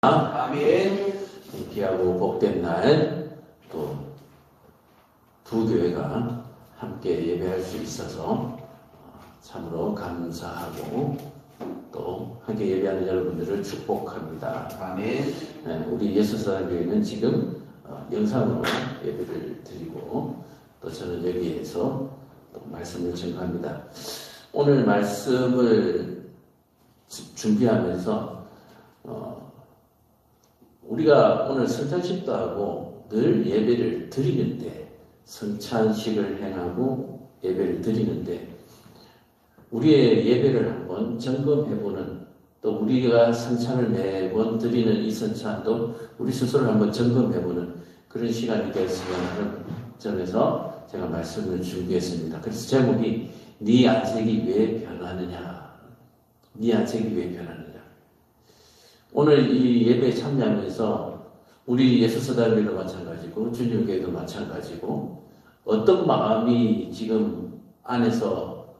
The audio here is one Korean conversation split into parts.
아멘. 귀하고 복된 날 또 두 교회가 함께 예배할 수 있어서 참으로 감사하고 또 함께 예배하는 여러분들을 축복합니다. 아멘. 우리 예수사랑교회는 지금 영상으로 예배를 드리고 또 저는 여기에서 또 말씀을 증거합니다. 오늘 말씀을 준비하면서 우리가 오늘 성찬식도 하고 늘 예배를 드리는데 성찬식을 행하고 예배를 드리는데 우리의 예배를 한번 점검해보는 또 우리가 성찬을 매번 드리는 이 성찬도 우리 스스로를 한번 점검해보는 그런 시간이 되었으면 하는 점에서 제가 말씀을 준비했습니다. 그래서 제목이 네 안색이 왜 변하느냐, 네 안색이 왜 변하느냐. 오늘 이 예배에 참여하면서 우리 예수사단교회도 마찬가지고 준영교회도 마찬가지고 어떤 마음이 지금 안에서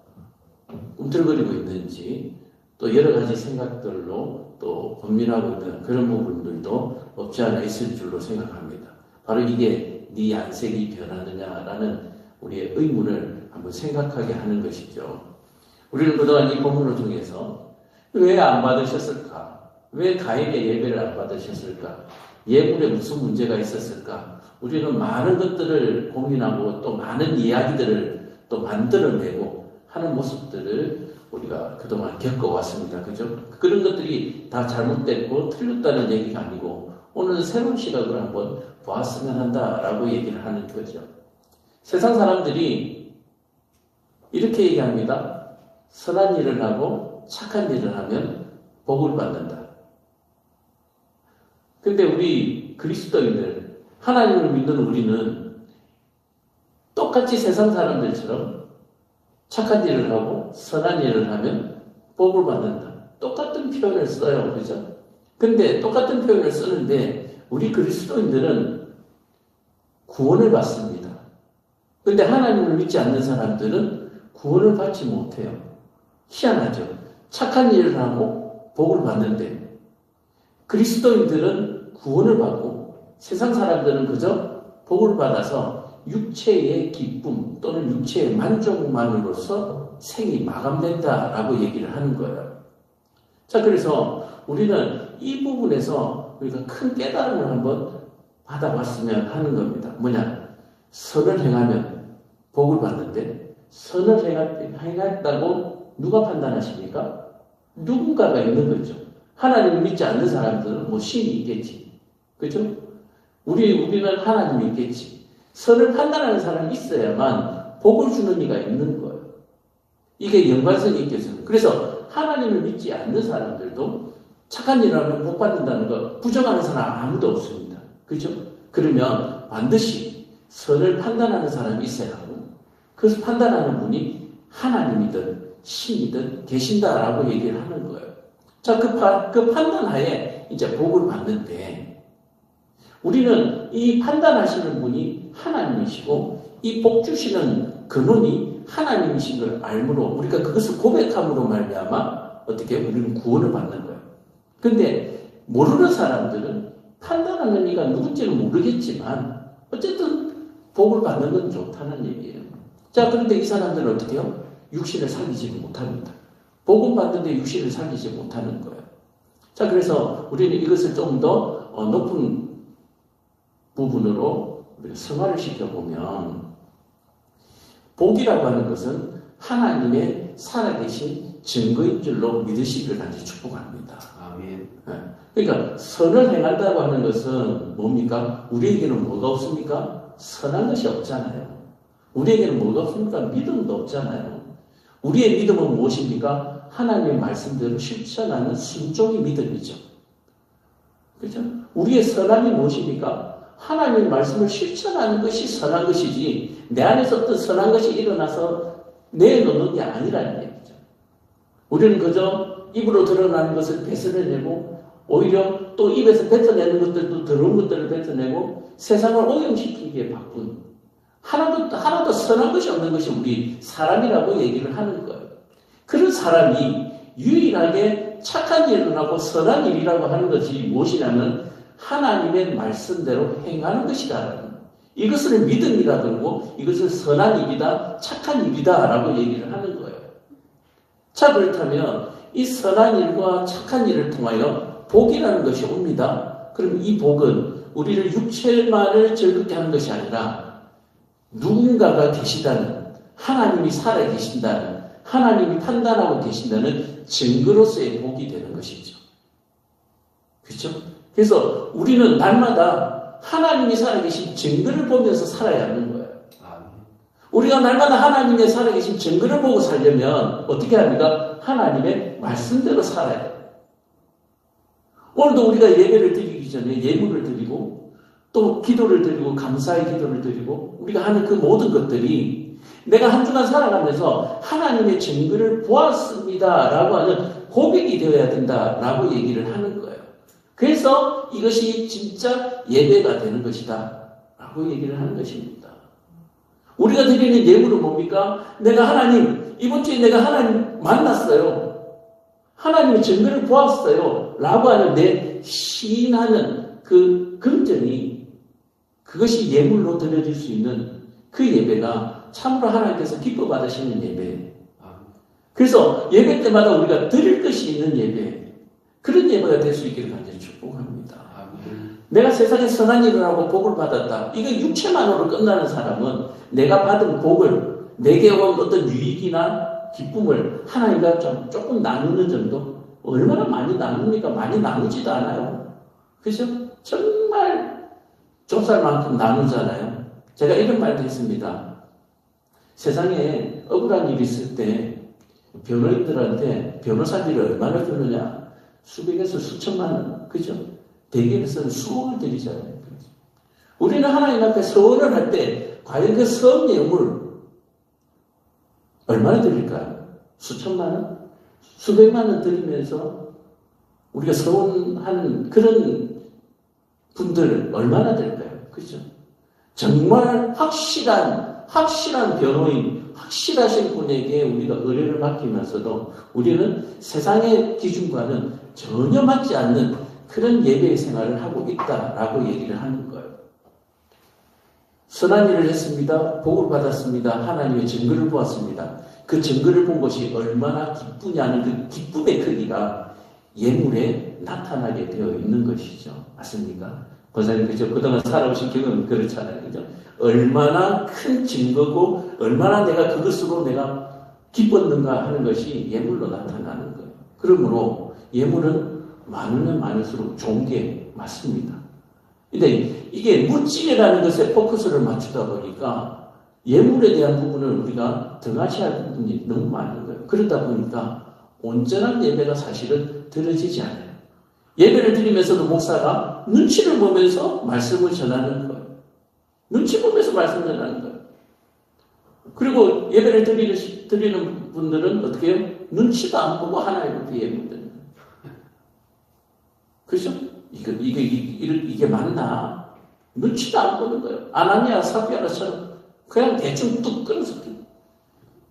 꿈틀거리고 있는지 또 여러 가지 생각들로 또 고민하고 있는 그런 부분들도 없지 않아 있을 줄로 생각합니다. 바로 이게 네 안색이 변하느냐라는 우리의 의문을 한번 생각하게 하는 것이죠. 우리는 그동안 이 본문을 통해서 왜 안 받으셨을까? 왜 가인의 예배를 안 받으셨을까? 예물에 무슨 문제가 있었을까? 우리는 많은 것들을 고민하고 또 많은 이야기들을 또 만들어내고 하는 모습들을 우리가 그동안 겪어왔습니다. 그죠? 그런 것들이 다 잘못됐고 틀렸다는 얘기가 아니고 오늘은 새로운 시각으로 한번 보았으면 한다라고 얘기를 하는 거죠. 세상 사람들이 이렇게 얘기합니다. 선한 일을 하고 착한 일을 하면 복을 받는다. 근데 우리 그리스도인들, 하나님을 믿는 우리는 똑같이 세상 사람들처럼 착한 일을 하고 선한 일을 하면 복을 받는다. 똑같은 표현을 써요. 그죠? 근데 똑같은 표현을 쓰는데 우리 그리스도인들은 구원을 받습니다. 근데 하나님을 믿지 않는 사람들은 구원을 받지 못해요. 희한하죠? 착한 일을 하고 복을 받는데 그리스도인들은 구원을 받고 세상 사람들은 그저 복을 받아서 육체의 기쁨 또는 육체의 만족만으로서 생이 마감된다라고 얘기를 하는 거예요. 자, 그래서 우리는 이 부분에서 우리가 큰 깨달음을 한번 받아봤으면 하는 겁니다. 뭐냐? 선을 행하면 복을 받는데 선을 행했다고 누가 판단하십니까? 누군가가 있는 거죠. 하나님을 믿지 않는 사람들은 뭐 신이 있겠지. 그죠? 우리는 하나님이 있겠지. 선을 판단하는 사람이 있어야만 복을 주는 이가 있는 거예요. 이게 연관성이 있겠어요. 그래서 하나님을 믿지 않는 사람들도 착한 일을 하면 복 받는다는 거 부정하는 사람 아무도 없습니다. 그죠? 그러면 반드시 선을 판단하는 사람이 있어야 하고 그래서 판단하는 분이 하나님이든 신이든 계신다라고 얘기를 하는 거예요. 자, 그 판단하에 이제 복을 받는데 우리는 이 판단하시는 분이 하나님이시고 이 복 주시는 근원이 하나님이신 걸 알므로 우리가 그것을 고백함으로 말미암아 어떻게 우리는 구원을 받는 거예요. 근데 모르는 사람들은 판단하는 이가 누군지는 모르겠지만 어쨌든 복을 받는 건 좋다는 얘기예요. 자, 그런데 이 사람들은 어떻게 해요? 육신을 사귀지 못합니다. 복음 받는데 육신을 사귀지 못하는 거예요. 자, 그래서 우리는 이것을 좀 더 높은 부분으로 우리가 승화를 시켜보면 복이라고 하는 것은 하나님의 살아계신 증거인 줄로 믿으시기를 다시 축복합니다. 아멘. 그러니까 선을 행한다고 하는 것은 뭡니까? 우리에게는 뭐가 없습니까? 선한 것이 없잖아요. 우리에게는 뭐가 없습니까? 믿음도 없잖아요. 우리의 믿음은 무엇입니까? 하나님의 말씀대로 실천하는 순종이 믿음이죠. 그렇죠? 우리의 선함이 무엇입니까? 하나님의 말씀을 실천하는 것이 선한 것이지 내 안에서 어떤 선한 것이 일어나서 내놓는 게 아니라는 얘기죠. 우리는 그저 입으로 드러나는 것을 뱉어내고 오히려 또 입에서 뱉어내는 것들도 더러운 것들을 뱉어내고 세상을 오염시키기에 바쁜 하나도 선한 것이 없는 것이 우리 사람이라고 얘기를 하는 거예요. 그런 사람이 유일하게 착한 일을 하고 선한 일이라고 하는 것이 무엇이냐면 하나님의 말씀대로 행하는 것이다. 이것을 믿음이라 그러고 이것을 선한 일이다, 착한 일이다 라고 얘기를 하는 거예요. 자, 그렇다면 이 선한 일과 착한 일을 통하여 복이라는 것이 옵니다. 그럼 이 복은 우리를 육체만을 즐겁게 하는 것이 아니라 누군가가 계시다는, 하나님이 살아계신다는, 하나님이 판단하고 계신다는 증거로서의 복이 되는 것이죠. 그렇죠? 그래서 우리는 날마다 하나님이 살아계신 증거를 보면서 살아야 하는 거예요. 우리가 날마다 하나님의 살아계신 증거를 보고 살려면 어떻게 합니까? 하나님의 말씀대로 살아야 돼요. 오늘도 우리가 예배를 드리기 전에 예물을 드리고 또 기도를 드리고 감사의 기도를 드리고 우리가 하는 그 모든 것들이 내가 한 주간 살아가면서 하나님의 증거를 보았습니다 라고 하는 고백이 되어야 된다라고 얘기를 하는 거예요. 그래서 이것이 진짜 예배가 되는 것이다 라고 얘기를 하는 것입니다. 우리가 드리는 예물은 뭡니까? 내가 하나님, 이번 주에 내가 하나님 만났어요. 하나님의 증거를 보았어요 라고 하는 내 시인하는 그 긍정이, 그것이 예물로 드려질 수 있는 그 예배가 참으로 하나님께서 기뻐 받으시는 예배. 그래서 예배 때마다 우리가 드릴 것이 있는 예배, 그런 예배가 될 수 있기를 간절히 축복합니다. 내가 세상에 선한 일을 하고 복을 받았다. 이거 육체만으로 끝나는 사람은 내가 받은 복을, 내게 온 어떤 유익이나 기쁨을 하나님과 조금 나누는 정도? 얼마나 많이 나눕니까? 많이 나누지도 않아요. 그죠? 정말 좁쌀만큼 나누잖아요. 제가 이런 말도 했습니다. 세상에 억울한 일이 있을 때 변호인들한테 변호사비를 얼마나 주느냐? 수백에서 수천만 원. 그죠? 대기업에서는 수억을 드리잖아요. 우리는 하나님 앞에 서원을 할 때 과연 그 서원 내용을 얼마나 드릴까요? 수천만 원? 수백만 원 드리면서 우리가 서원하는 그런 분들 얼마나 될까요? 그죠? 정말 확실한 변호인, 확실하신 분에게 우리가 의뢰를 맡기면서도 우리는 세상의 기준과는 전혀 맞지 않는 그런 예배의 생활을 하고 있다라고 얘기를 하는 거예요. 선한 일을 했습니다. 복을 받았습니다. 하나님의 증거를 보았습니다. 그 증거를 본 것이 얼마나 기쁘냐는 그 기쁨의 크기가 예물에 나타나게 되어 있는 것이죠. 맞습니까? 권사님, 그죠? 그동안 살아오신 경험은 그렇잖아요. 그죠? 얼마나 큰 증거고, 얼마나 내가 그것으로 내가 기뻤는가 하는 것이 예물로 나타나는 거예요. 그러므로 예물은 많으면 많을수록 좋은 게 맞습니다. 근데 이게 물질이라는 것에 포커스를 맞추다 보니까 예물에 대한 부분을 우리가 등하시할 부분이 너무 많은 거예요. 그러다 보니까 온전한 예배가 사실은 드려지지 않아요. 예배를 드리면서도 목사가 눈치를 보면서 말씀을 전하는 거예요. 눈치 보면서 말씀을 전하는 거예요. 그리고 예배를 드리는 분들은 어떻게 해요? 눈치도 안 보고 하나님한테 예배를 드리는 거예요. 그죠? 이게 맞나? 눈치도 안 보는 거예요. 아나니아 사피아라처럼 그냥 대충 뚝 끊어서.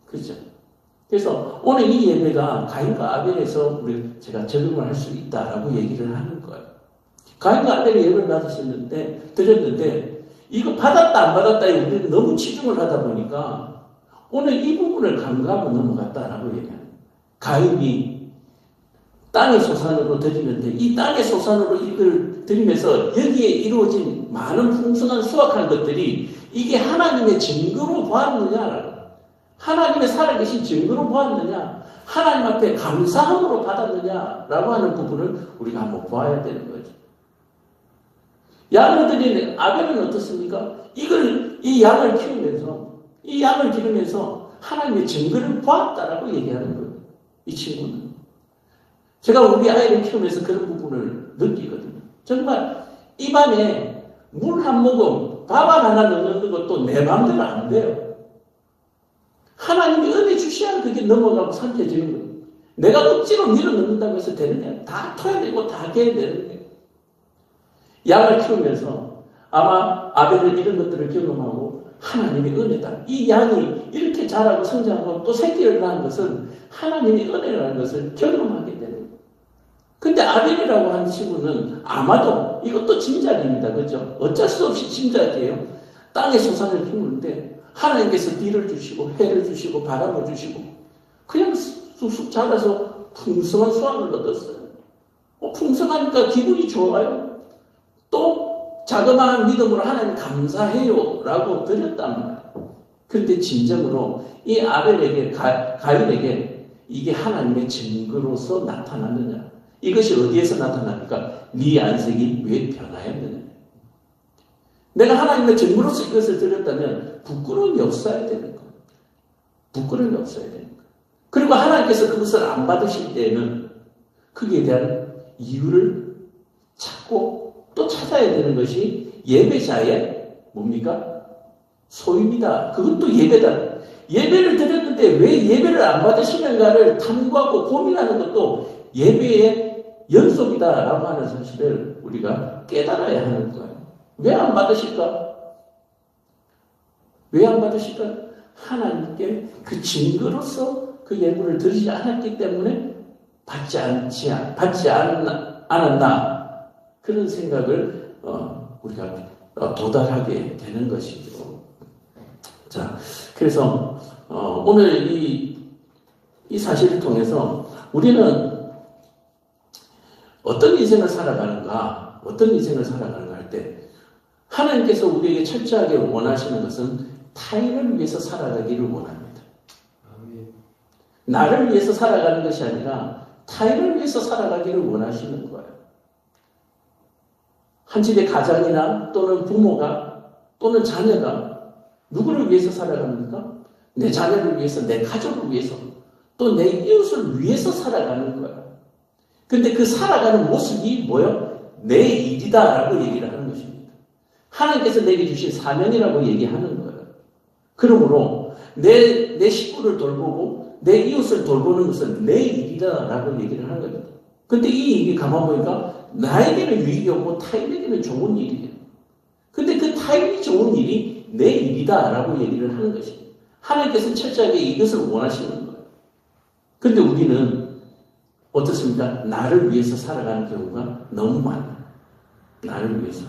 그죠? 그래서 오늘 이 예배가 가인과 아벨에서 제가 적용을 할 수 있다라고 얘기를 하는 거예요. 가인과 아벨이 예배를 드렸는데 이거 받았다 안 받았다에 우리는 너무 치중을 하다 보니까 오늘 이 부분을 간과하고 넘어갔다라고 얘기합니다. 가인이 땅의 소산으로 드리는데 이 땅의 소산으로 이걸 드리면서 여기에 이루어진 많은 풍성한 수확한 것들이 이게 하나님의 증거로 보았느냐, 하나님의 살아계신 증거로 보았느냐, 하나님 앞에 감사함으로 받았느냐라고 하는 부분을 우리가 한번 보아야 되는 거죠. 양을 드리는 아벨은 어떻습니까? 이 양을 기르면서 하나님의 증거를 보았다라고 얘기하는 거예요. 이 친구는. 제가 우리 아이를 키우면서 그런 부분을 느끼거든요. 정말 입안에 물 한 모금, 밥 하나 넣는 것도 내 마음대로 안 돼요. 하나님이 은혜 주셔야 그게 넘어가고 삼켜지는 거예요. 내가 억지로 밀어 넣는다고 해서 되느냐? 다 터야 되고 다 개야 되는 거예요. 양을 키우면서 아마 아벨을 이런 것들을 경험하고 하나님의 은혜다. 이 양이 이렇게 자라고 성장하고 또 새끼를 낳은 것은 하나님의 은혜라는 것을 경험하게 되는 거예요. 근데 아벨이라고 하는 친구는 아마도 이것도 짐작입니다. 그죠? 어쩔 수 없이 짐작이에요. 땅에 소산을 키우는데 하나님께서 비를 주시고 해를 주시고 바람을 주시고 그냥 쑥쑥 자라서 풍성한 수확을 얻었어요. 풍성하니까 기분이 좋아요. 또 자그마한 믿음으로 하나님 감사해요 라고 드렸단 말이에요. 그런데 진정으로 이 아벨에게 가인에게 이게 하나님의 증거로서 나타났느냐? 이것이 어디에서 나타납니까? 네 안색이 왜 변하였느냐? 내가 하나님의 증거로서 이것을 드렸다면 부끄러움이 없어야 되는 거예요. 부끄러움이 없어야 되는 거예요. 그리고 하나님께서 그것을 안 받으실 때에는 거기에 대한 이유를 찾고 또 찾아야 되는 것이 예배자의 뭡니까? 소입니다. 그것도 예배다. 예배를 드렸는데 왜 예배를 안 받으시는가를 탐구하고 고민하는 것도 예배의 연속이다라고 하는 사실을 우리가 깨달아야 하는 거예요. 왜 안 받으실까? 왜 안 받으실까? 하나님께 그 증거로서 그 예물을 드리지 않았기 때문에 받지 않았나 그런 생각을 우리가 도달하게 되는 것이죠. 자, 그래서 오늘 이 사실을 통해서 우리는 어떤 인생을 살아가는가 할 때 하나님께서 우리에게 철저하게 원하시는 것은 타인을 위해서 살아가기를 원합니다. 나를 위해서 살아가는 것이 아니라 타인을 위해서 살아가기를 원하시는 거예요. 한 집의 가장이나 또는 부모가 또는 자녀가 누구를 위해서 살아갑니까? 내 자녀를 위해서, 내 가족을 위해서, 또 내 이웃을 위해서 살아가는 거예요. 근데 그 살아가는 모습이 뭐예요? 내 일이다라고 얘기를 하는 것입니다. 하나님께서 내게 주신 사명이라고 얘기하는 거예요. 그러므로 내 식구를 돌보고 내 이웃을 돌보는 것은 내 일이다라고 얘기를 하는 겁니다. 근데 이 일이 가만 보니까 나에게는 유익이 없고 타인에게는 좋은 일이에요. 근데 그 타인이 좋은 일이 내 일이다라고 얘기를 하는 것입니다. 하나님께서는 철저하게 이것을 원하시는 거예요. 근데 우리는 어떻습니까? 나를 위해서 살아가는 경우가 너무 많아요. 나를 위해서.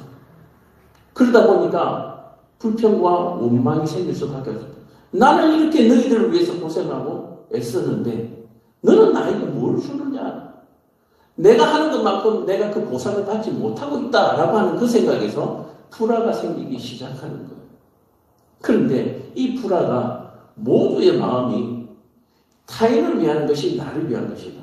그러다 보니까 불평과 원망이 생길 수밖에 없어요. 나는 이렇게 너희들을 위해서 고생하고 애쓰는데 너는 나에게 뭘 주느냐? 내가 하는 것만큼 내가 그 보상을 받지 못하고 있다라고 하는 그 생각에서 불화가 생기기 시작하는 거예요. 그런데 이 불화가 모두의 마음이 타인을 위한 것이 나를 위한 것이다.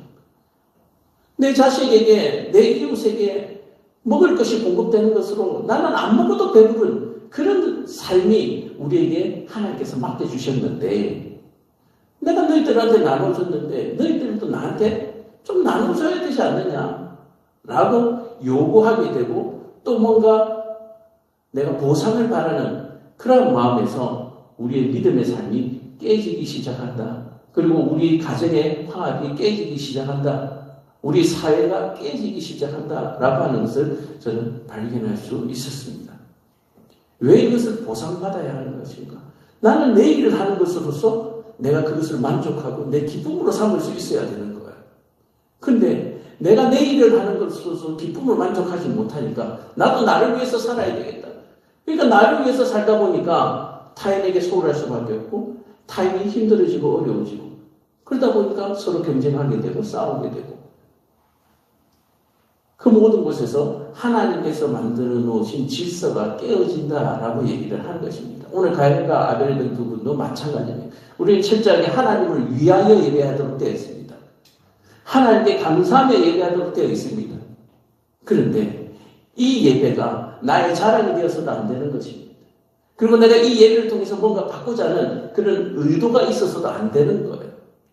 내 자식에게, 내 이웃에게 먹을 것이 공급되는 것으로 나는 안 먹어도 배부른 그런 삶이 우리에게 하나님께서 맡겨주셨는데 내가 너희들한테 나눠줬는데 너희들도 나한테 좀 나눠줘야 되지 않느냐 라고 요구하게 되고 또 뭔가 내가 보상을 바라는 그런 마음에서 우리의 믿음의 삶이 깨지기 시작한다. 그리고 우리 가정의 화합이 깨지기 시작한다. 우리 사회가 깨지기 시작한다라고 하는 것을 저는 발견할 수 있었습니다. 왜 이것을 보상받아야 하는 것인가? 나는 내 일을 하는 것으로서 내가 그것을 만족하고 내 기쁨으로 삼을 수 있어야 되는 거예요. 근데 내가 내 일을 하는 것으로서 기쁨을 만족하지 못하니까 나도 나를 위해서 살아야 되겠다. 그러니까 나를 위해서 살다 보니까 타인에게 소홀할 수밖에 없고 타인이 힘들어지고 어려워지고 그러다 보니까 서로 경쟁하게 되고 싸우게 되고 그 모든 곳에서 하나님께서 만들어 놓으신 질서가 깨어진다라고 얘기를 하는 것입니다. 오늘 가인과 아벨 등 두 분도 마찬가지입니다. 우리는 철저하게 하나님을 위하여 예배하도록 되어 있습니다. 하나님께 감사하며 예배하도록 되어 있습니다. 그런데 이 예배가 나의 자랑이 되어서도 안 되는 것입니다. 그리고 내가 이 예배를 통해서 뭔가 받고자 하는 그런 의도가 있어서도 안 되는 거예요.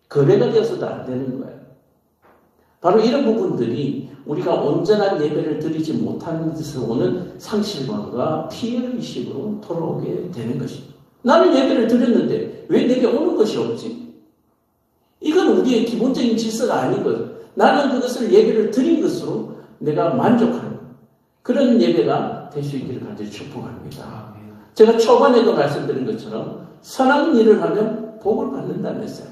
거래가 되어서도 안 되는 거예요. 바로 이런 부분들이 우리가 온전한 예배를 드리지 못하는 데서 오는 상실감과 피해의식으로 돌아오게 되는 것입니다. 나는 예배를 드렸는데 왜 내게 오는 것이 없지? 이건 우리의 기본적인 질서가 아닌 거예요. 나는 그것을 예배를 드린 것으로 내가 만족하는 그런 예배가 될 수 있기를 간절히 축복합니다. 제가 초반에도 말씀드린 것처럼 선한 일을 하면 복을 받는다면서요.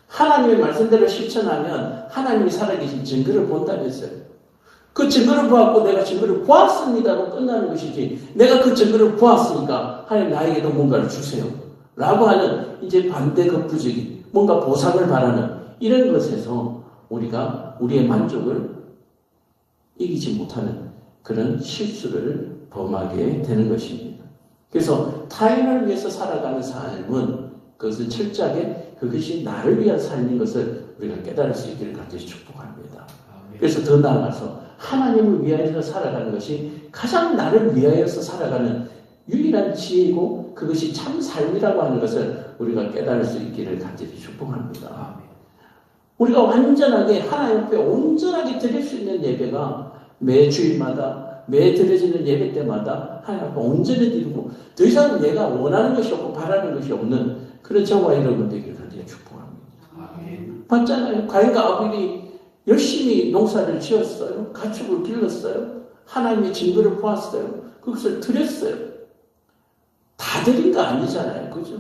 하나님의 말씀대로 실천하면 하나님이 살아계신 증거를 본다면서요. 그 증거를 보았고 내가 증거를 보았습니다로 끝나는 것이지, 내가 그 증거를 보았으니까 하나님 나에게도 뭔가를 주세요 라고 하는 이제 반대급부적인 뭔가 보상을 바라는 이런 것에서 우리가 우리의 만족을 이기지 못하는 그런 실수를 범하게 되는 것입니다. 그래서 타인을 위해서 살아가는 삶은 그것을 철저하게 그것이 나를 위한 삶인 것을 우리가 깨달을 수 있기를 간절히 축복합니다. 그래서 더 나아가서 하나님을 위하여서 살아가는 것이 가장 나를 위하여서 살아가는 유일한 지혜이고 그것이 참 삶이라고 하는 것을 우리가 깨달을 수 있기를 간절히 축복합니다. 우리가 완전하게 하나님 앞에 온전하게 드릴 수 있는 예배가 매 주일마다 매 드려지는 예배 때마다 하나님 앞에 온전히 드리고 더 이상 내가 원하는 것이 없고 바라는 것이 없는 그런 저와 여러분 되기를 간절히 축복합니다. 봤잖아요. 가인과 아벨이 열심히 농사를 지었어요. 가축을 길렀어요. 하나님의 증거를 보았어요. 그것을 드렸어요. 다 드린 거 아니잖아요. 그죠?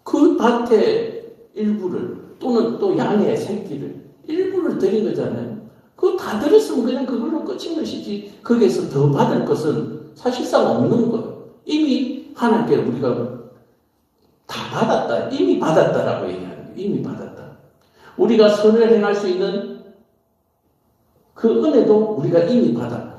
그 밭의 일부를 또는 또 양의 새끼를 일부를 드린 거잖아요. 그거 다 드렸으면 그냥 그걸로 끝인 것이지 거기에서 더 받을 것은 사실상 없는 거예요. 이미 하나님께 우리가 다 받았다. 이미 받았다라고 얘기하는 거예요. 이미 받았다. 우리가 선을 행할 수 있는 그 은혜도 우리가 이미 받았고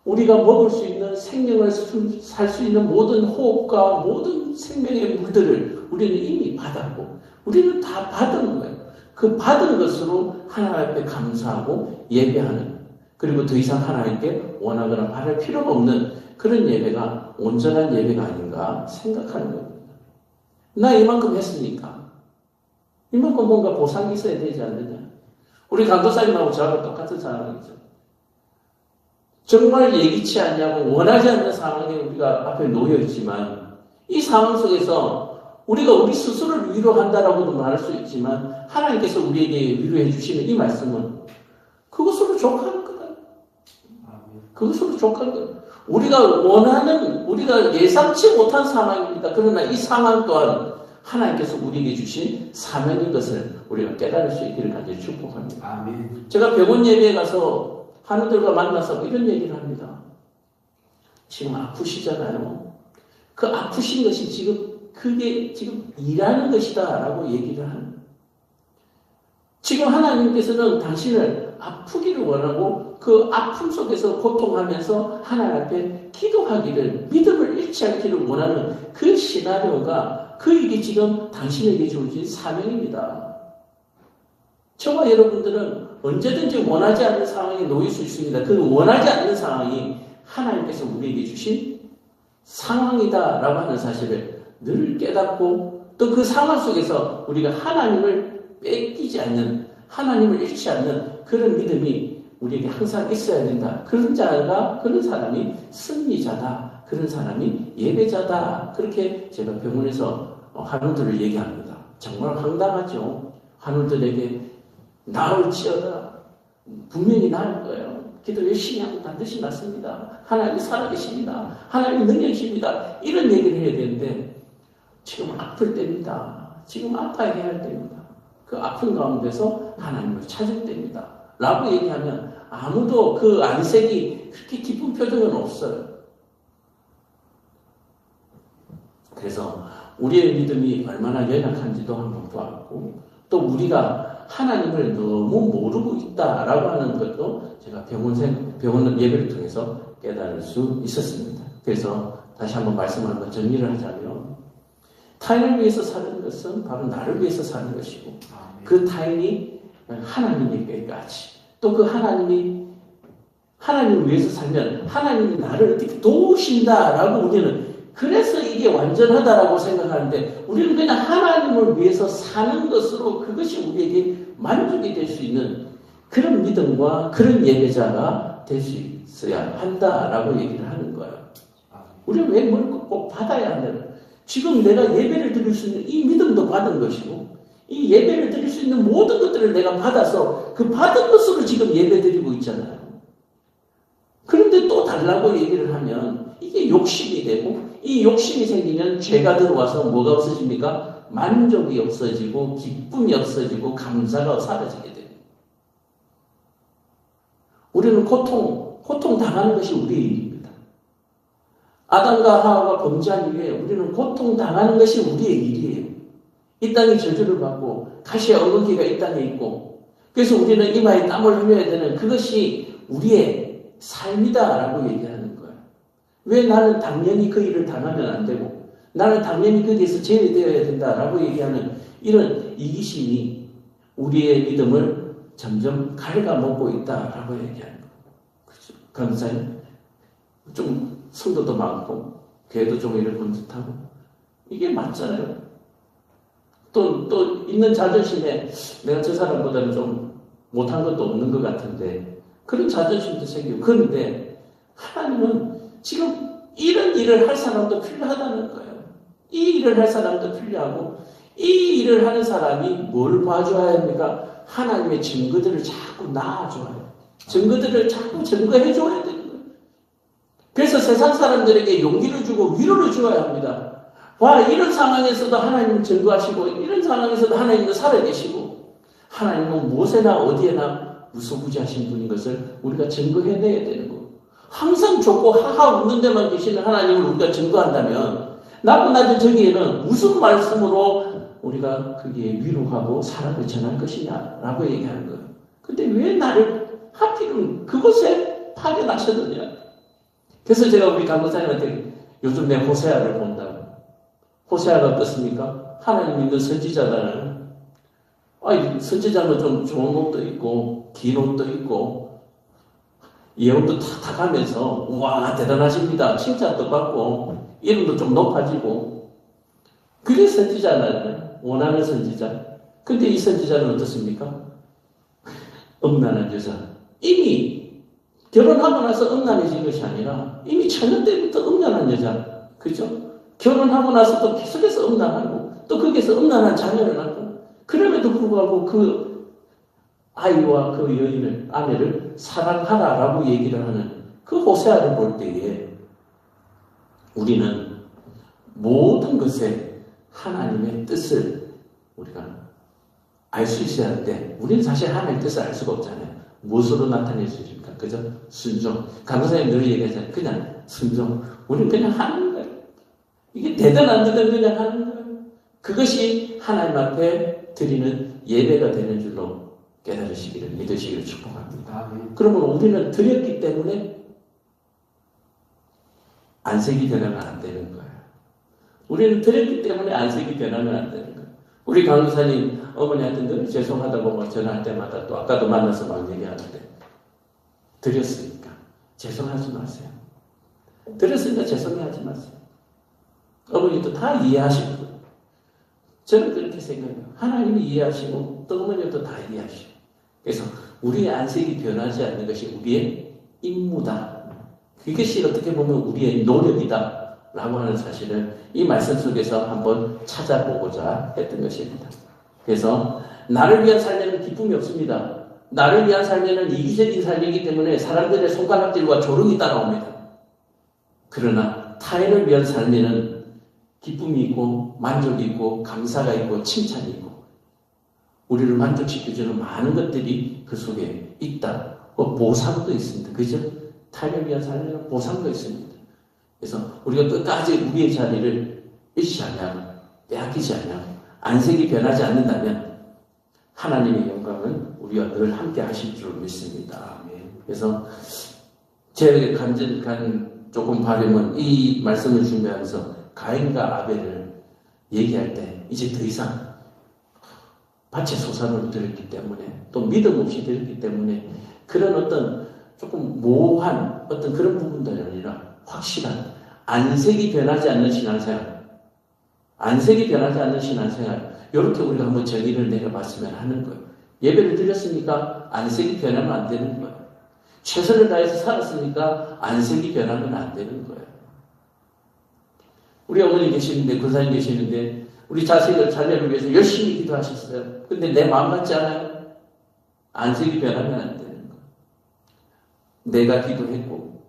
우리가 먹을 수 있는 생명을 살 수 있는 모든 호흡과 모든 생명의 물들을 우리는 이미 받았고 우리는 다 받은 거예요. 그 받은 것으로 하나님 앞에 감사하고 예배하는, 그리고 더 이상 하나님께 원하거나 바랄 필요가 없는 그런 예배가 온전한 예배가 아닌가 생각하는 겁니다. 나 이만큼 했으니까 이만큼 뭔가 보상이 있어야 되지 않느냐. 우리 강도사님하고 저하고 똑같은 상황이죠. 정말 예기치 않냐고 원하지 않는 상황에 우리가 앞에 놓여 있지만 이 상황 속에서 우리가 우리 스스로를 위로한다라고도 말할 수 있지만 하나님께서 우리에게 위로해 주시는 이 말씀은 그것으로 족한 거다. 그것으로 족한 거다. 우리가 원하는, 우리가 예상치 못한 상황입니다. 그러나 이 상황 또한 하나님께서 우리에게 주신 사명인 것을 우리가 깨달을 수 있기를 간절히 축복합니다. 아멘. 제가 병원 예배에 가서 환우들과 만나서 이런 얘기를 합니다. 지금 아프시잖아요. 그 아프신 것이 그게 지금 일하는 것이다 라고 얘기를 하는. 지금 하나님께서는 당신을 아프기를 원하고 그 아픔 속에서 고통하면서 하나님 앞에 기도하기를, 믿음을 잃지 않기를 원하는 그 시나리오가 그 일이 지금 당신에게 주어진 사명입니다. 저와 여러분들은 언제든지 원하지 않는 상황에 놓일 수 있습니다. 그 원하지 않는 상황이 하나님께서 우리에게 주신 상황이다라고 하는 사실을 늘 깨닫고 또 그 상황 속에서 우리가 하나님을 뺏기지 않는, 하나님을 잃지 않는 그런 믿음이 우리에게 항상 있어야 된다. 그런 자가, 그런 사람이 승리자다. 그런 사람이 예배자다. 그렇게 제가 병원에서 환우들을 얘기합니다. 정말 황당하죠. 환우들에게 나을지어다. 분명히 나을 거예요. 기도 열심히 하면 반드시 낫습니다. 하나님이 살아계십니다. 하나님이 능력이십니다. 이런 얘기를 해야 되는데 지금 아플 때입니다. 지금 아파야 할 때입니다. 그 아픈 가운데서 하나님을 찾을 때입니다. 라고 얘기하면 아무도 그 안색이 그렇게 기쁜 표정은 없어요. 그래서 우리의 믿음이 얼마나 연약한지도 한번 보았고 또 우리가 하나님을 너무 모르고 있다라고 하는 것도 제가 병원 예배를 통해서 깨달을 수 있었습니다. 그래서 다시 한번 말씀을 한번 정리를 하자면 타인을 위해서 사는 것은 바로 나를 위해서 사는 것이고 그 타인이 하나님에게까지 또 그 하나님을 위해서 살면 하나님이 나를 어떻게 도우신다라고 우리는 그래서 이게 완전하다라고 생각하는데 우리는 그냥 하나님을 위해서 사는 것으로 그것이 우리에게 만족이 될 수 있는 그런 믿음과 그런 예배자가 될 수 있어야 한다라고 얘기를 하는 거예요. 우리는 왜 뭘 꼭 받아야 한다는 거예요. 지금 내가 예배를 드릴 수 있는 이 믿음도 받은 것이고 이 예배를 드릴 수 있는 모든 것들을 내가 받아서 그 받은 것으로 지금 예배 드리고 있잖아요. 그런데 또 달라고 얘기를 하면 이게 욕심이 되고 이 욕심이 생기면 죄가 들어와서 뭐가 없어집니까? 만족이 없어지고 기쁨이 없어지고 감사가 사라지게 됩니다. 우리는 고통 당하는 것이 우리의 일입니다. 아담과 하와가 범죄한 이후에 우리는 고통 당하는 것이 우리의 일이에요. 이 땅에 저주를 받고 가시의 엉겅퀴가 이 땅에 있고, 그래서 우리는 이마에 땀을 흘려야 되는 그것이 우리의 삶이다라고 얘기하는 거예요. 왜 나는 당연히 그 일을 당하면 안 되고 나는 당연히 거기에서 제외되어야 된다라고 얘기하는 이런 이기심이 우리의 믿음을 점점 갉아먹고 있다라고 얘기하는 거예요. 그렇죠? 강사님 좀 성도도 많고 교회도 좀 이래 본 듯하고 이게 맞잖아요. 또 있는 자존심에 내가 저 사람보다는 좀 못한 것도 없는 것 같은데 그런 자존심도 생기고, 그런데 하나님은 지금 이런 일을 할 사람도 필요하다는 거예요. 이 일을 할 사람도 필요하고, 이 일을 하는 사람이 뭘 봐줘야 합니까? 하나님의 증거들을 자꾸 낳아줘요. 증거들을 자꾸 증거해줘야 되는 거예요. 그래서 세상 사람들에게 용기를 주고 위로를 주어야 합니다. 와, 이런 상황에서도 하나님은 증거하시고, 이런 상황에서도 하나님은 살아계시고, 하나님은 무엇에나 어디에나 무소부지하신 분인 것을 우리가 증거해내야 되는 거예요. 항상 좋고 하하 웃는 데만 계시는 하나님을 우리가 증거한다면 나쁜 아들 저기에는 무슨 말씀으로 우리가 거기에 위로하고 사랑을 전할 것이냐라고 얘기하는 거예요. 근데 왜 나를 하필은 그곳에 파견하셨느냐. 그래서 제가 우리 강도사님한테 요즘 내 호세아를 본다고. 호세아가 어떻습니까? 하나님 믿는 선지자잖아요. 선지자는 좀 좋은 옷도 있고 긴 옷도 있고 예언도 탁탁 하면서 와 대단하십니다 칭찬도 받고 이름도 좀 높아지고, 그게 선지자잖아요. 원하는 선지자. 근데 이 선지자는 어떻습니까? 음란한 여자. 이미 결혼하고 나서 음란해진 것이 아니라 이미 처녀 때부터 음란한 여자. 그죠? 결혼하고 나서도 계속해서 음란하고 또 거기에서 음란한 자녀를 낳고, 그럼에도 불구하고 그 아이와 그 여인을, 아내를 사랑하라라고 얘기를 하는 그 호세아를 볼 때에 우리는 모든 것에 하나님의 뜻을 우리가 알 수 있어야 하는데, 우리는 사실 하나님의 뜻을 알 수가 없잖아요. 무엇으로 나타낼 수 있습니까? 그죠? 순종. 강도사님 늘 얘기하잖아요. 그냥 순종. 우리는 그냥 하는 거예요. 이게 되든 안 되든 그냥 하는 거예요. 그것이 하나님 앞에 드리는 예배가 되는 줄로 깨달으시기를, 믿으시기를 축복합니다. 그러면 우리는 드렸기 때문에 안색이 변하면 안 되는 거예요. 우리는 드렸기 때문에 안색이 변하면 안 되는 거예요. 우리 강도사님 어머니한테 늘 죄송하다고 막 전화할 때마다, 또 아까도 만나서 막 얘기하는데, 드렸으니까 죄송하지 마세요. 드렸으니까 죄송해하지 마세요. 어머니도 다 이해하시고, 저는 그렇게 생각해요. 하나님이 이해하시고 또 어머니도 다 이해하시고, 그래서 우리의 안색이 변하지 않는 것이 우리의 임무다. 그것이 어떻게 보면 우리의 노력이다 라고 하는 사실을 이 말씀 속에서 한번 찾아보고자 했던 것입니다. 그래서 나를 위한 삶에는 기쁨이 없습니다. 나를 위한 삶에는 이기적인 삶이기 때문에 사람들의 손가락질과 조롱이 따라옵니다. 그러나 타인을 위한 삶에는 기쁨이 있고 만족이 있고 감사가 있고 칭찬이 있고 우리를 만족시켜주는 많은 것들이 그 속에 있다. 보상도 있습니다. 그죠? 타인을 위한 삶에는 보상도 있습니다. 그래서 우리가 끝까지 우리의 자리를 잃지 않냐고, 빼앗기지 않냐고, 안색이 변하지 않는다면 하나님의 영광은 우리와 늘 함께 하실 줄 믿습니다. 그래서 제 조금 바람은 이 말씀을 준비하면서 가인과 아벨을 얘기할 때 이제 더 이상 밭의 소산으로 들었기 때문에, 또 믿음 없이 들었기 때문에 그런 어떤 조금 모호한 어떤 그런 부분들이 아니라 확실한 안색이 변하지 않는 신앙생활, 안색이 변하지 않는 신앙생활, 이렇게 우리가 한번 정의를 내려봤으면 하는 거예요. 예배를 드렸으니까 안색이 변하면 안 되는 거예요. 최선을 다해서 살았으니까 안색이 변하면 안 되는 거예요. 우리 어머니 계시는데, 권사님 계시는데 우리 자녀를 위해서 열심히 기도하셨어요. 근데 내 마음 같지 않아요? 안색이 변하면 안 되는 거예요. 내가 기도했고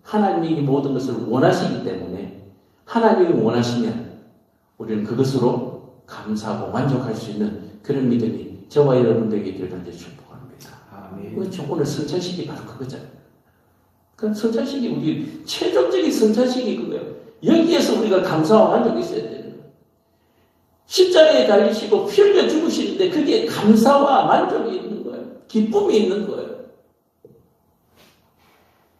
하나님이 이 모든 것을 원하시기 때문에, 하나님이 원하시면 우리는 그것으로 감사하고 만족할 수 있는 그런 믿음이 저와 여러분들에게 있기를 간절히 축복합니다. 아멘. 오늘 성찬식이 바로 그거잖아요. 그 성찬식이 우리 최종적인 성찬식이 그거예요. 여기에서 우리가 감사와 만족이 있어야 돼요. 십자가에 달리시고 피 흘려 죽으시는데 그게 감사와 만족이 있는 거예요. 기쁨이 있는 거예요.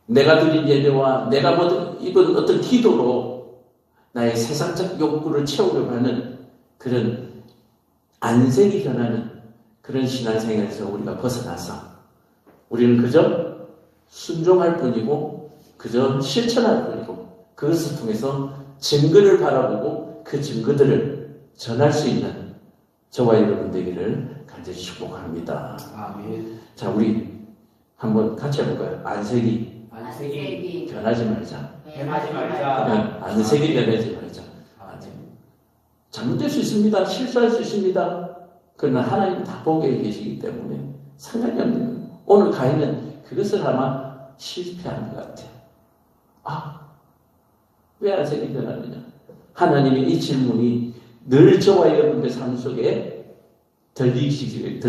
내가 드린 예배와 내가 입은 어떤 기도로 나의 세상적 욕구를 채우려고 하는 그런 안색이 변하는 그런 신앙생활에서 우리가 벗어나서 우리는 그저 순종할 뿐이고 그저 실천할 뿐이고 그것을 통해서 증거를 바라보고 그 증거들을 전할 수 있는 저와 여러분 되기를 간절히 축복합니다. 아멘. 자, 우리 한번 같이 해볼까요? 안색이 안색이 변하지 말자. 변하지 말자. 안색이 변하지 말자. 잘못될 수 있습니다. 실수할 수 있습니다. 그러나 하나님 다 보고 계시기 때문에 상관이 없는 거예요. 오늘 가인은 그것을 아마 실패한 것 같아요. 왜 안색이 변하느냐? 하나님의 이 질문이 늘 저와 여러분의 삶 속에 들리시기를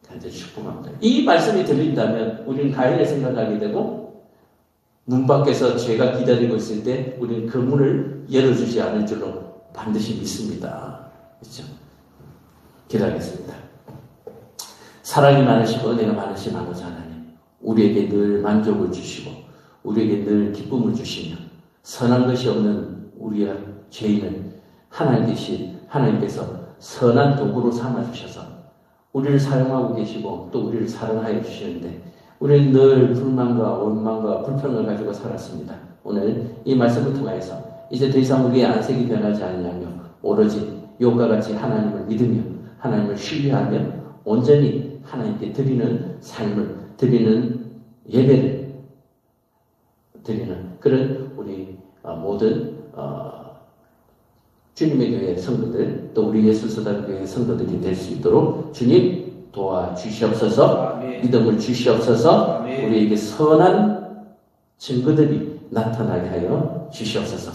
간절히 축복합니다. 이 말씀이 들린다면 우리는 가인을 생각하게 되고 문 밖에서 죄가 기다리고 있을 때 우리는 그 문을 열어주지 않을 줄로 반드시 믿습니다. 그렇죠? 기도하겠습니다. 사랑이 많으시고 은혜가 많으신 아버지 하나님, 우리에게 늘 만족을 주시고 우리에게 늘 기쁨을 주시며 선한 것이 없는 우리의 죄인을 하나님께서 선한 도구로 삼아주셔서 우리를 사용하고 계시고 또 우리를 사랑하여 주시는데 우리는 늘 불만과 원망과 불평을 가지고 살았습니다. 오늘 이 말씀을 통하여서 이제 더 이상 우리의 안색이 변하지 않으며 오로지 욥과 같이 하나님을 믿으며 하나님을 신뢰하며 온전히 하나님께 드리는 삶을 드리는 예배를 드리는 그런 우리 모든 주님의 교회 성도들 또 우리 예수서단교회 성도들이 될 수 있도록 주님 도와주시옵소서. 믿음을 주시옵소서. 우리에게 선한 증거들이 나타나게 하여 주시옵소서.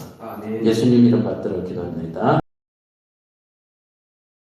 예수님 이름 받들어 기도합니다.